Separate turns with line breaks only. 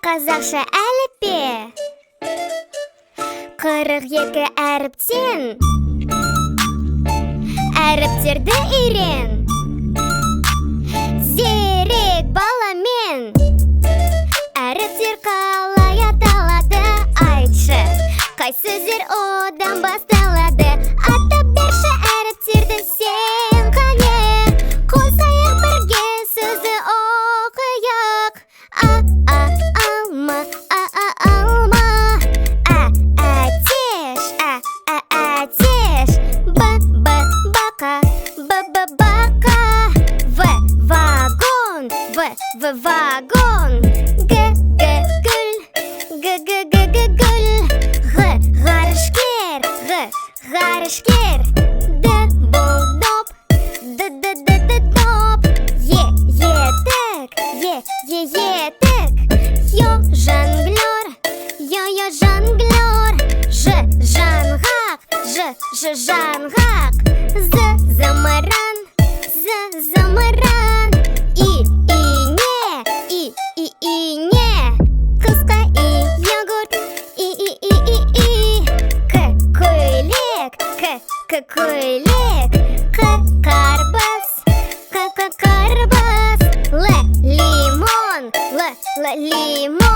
Қазақша әліппе 42 әріптен әріптерді үйрен. Зерек баламен әріптер қалай аталады айтшы. Қай сөздер одан басталады? Атап берші әріптерді сен қане. Қосайық бірге сөзді оқайық. Алма, алма. Әтеш, әтеш. Бака, бака. Вагон, вагон. Гүл, гүл. Ғарышкер. Доп. Етік. Йо жонглер. Жаңғақ. Замаран. Ине. Қысқа и йогурт. Көйлек. Қарбыз. Лимон.